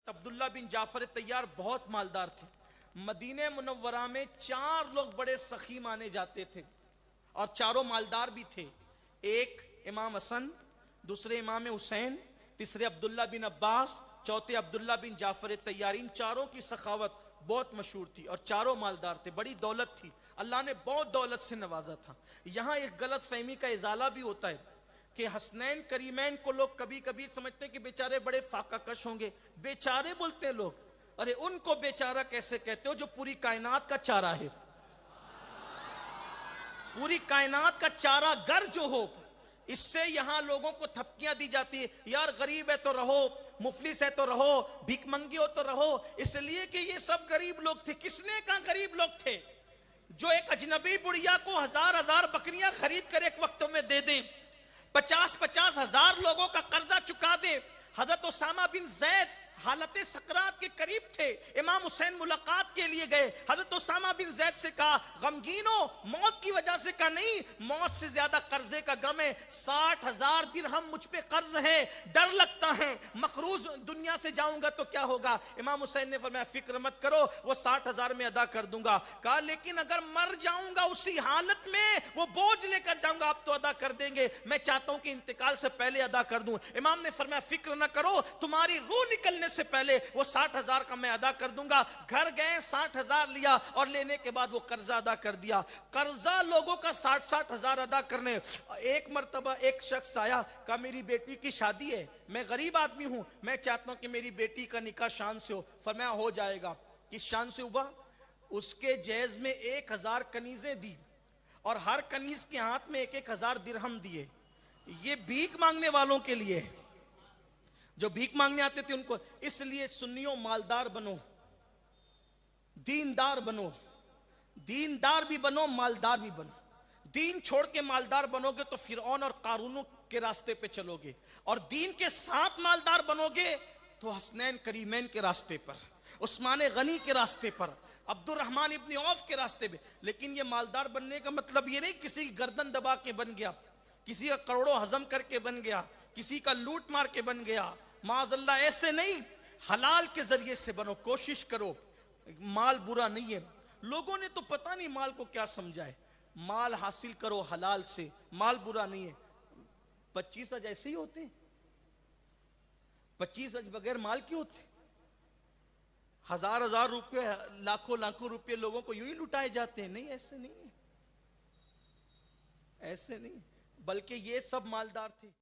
عبداللہ بن جعفر تیار بہت مالدار تھے. مدینہ منورہ میں 4 لوگ بڑے سخی مانے جاتے تھے اور چاروں مالدار بھی تھے. ایک امام حسن، دوسرے امام حسین، تیسرے عبداللہ بن عباس، چوتھے عبداللہ بن جعفر تیار. ان چاروں کی سخاوت بہت مشہور تھی اور چاروں مالدار تھے. بڑی دولت تھی، اللہ نے بہت دولت سے نوازا تھا. یہاں ایک غلط فہمی کا ازالہ بھی ہوتا ہے کہ حسنین کریمین کو لوگ کبھی کبھی سمجھتے ہیں کہ بیچارے بڑے فاقہ کش ہوں گے. بیچارے بولتے ہیں لوگ، ارے ان کو بیچارہ کیسے کہتے ہو جو پوری کائنات کا چارہ ہے. پوری کائنات کا چارہ گر جو ہو. اس سے یہاں لوگوں کو تھپکیاں دی جاتی ہے، یار غریب ہے تو رہو، مفلس ہے تو رہو، بھیک منگی ہو تو رہو. اس لیے کہ یہ سب غریب لوگ تھے. کس نے کہا غریب لوگ تھے؟ جو ایک اجنبی بڑھیا کو 1000 بکریاں خرید کر ایک وقت میں دے دیں، 50 ہزار لوگوں کا قرضہ چکا دے. حضرت اسامہ بن زید حالت سکرات کے قریب تھے، امام حسین ملاقات کے لیے گئے. حضرت اسامہ بن زید سے کہا غمگینو، موت کی وجہ سے کہا نہیں، موت سے زیادہ قرضے کا غم ہے. 60,000 درہم مجھ پہ قرض ہے، ڈر لگتا ہے مقروض دنیا سے جاؤں گا تو کیا ہوگا. امام حسین نے فرمایا فکر مت کرو، وہ 60,000 میں ادا کر دوں گا. کہا لیکن اگر مر جاؤں گا اسی حالت میں، وہ بوجھ لے کر جاؤں گا، آپ تو ادا کر دیں گے، میں چاہتا ہوں کہ انتقال سے پہلے ادا کر دوں. امام نے فرمایا فکر نہ کرو، تمہاری روح نکلنے سے پہلے وہ 60,000 کا میں ادا کر دوں گا. گھر گئے، 60,000 لیا اور لینے کے بعد وہ قرضہ ادا کر دیا. قرضہ لوگوں کا 60,000 ادا کرنے. ایک مرتبہ ایک شخص آیا، کہا میری بیٹی کی شادی ہے، میں غریب آدمی ہوں، میں چاہتا ہوں کہ میری بیٹی کا نکاح شان سے ہو. فرمایا ہو جائے گا. کس شان سے ہوا؟ اس کے جہیز میں 1000 کنیزیں دی اور ہر کنیز کے ہاتھ میں 1000 درہم دیے. یہ بھیک مانگنے والوں کے لیے، جو بھیک مانگنے آتے تھے ان کو. اس لیے سنیوں مالدار بنو، دیندار بنو، دیندار بھی بنو، مالدار بھی بنو. دین چھوڑ کے مالدار بنو گے تو فرعون اور قارون کے راستے پہ چلو گے، اور دین کے ساتھ مالدار بنو گے تو حسنین کریمین کے راستے پر، عثمان غنی کے راستے پر، عبد الرحمن ابن عوف کے راستے پہ. لیکن یہ مالدار بننے کا مطلب یہ نہیں کسی کی گردن دبا کے بن گیا، کسی کا کروڑوں ہضم کر کے بن گیا، کسی کا لوٹ مار کے بن گیا. معاذ اللہ ایسے نہیں. حلال کے ذریعے سے بنو، کوشش کرو. مال برا نہیں ہے. لوگوں نے تو پتہ نہیں مال کو کیا سمجھا ہے. مال حاصل کرو حلال سے، مال برا نہیں ہے. 25 حج ایسے ہی ہوتے ہیں؟ 25 حج بغیر مال کی ہوتے؟ 1000 روپے، لاکھوں روپے لوگوں کو یوں ہی لٹائے جاتے ہیں؟ نہیں، ایسے نہیں ہے، ایسے نہیں. بلکہ یہ سب مالدار تھے.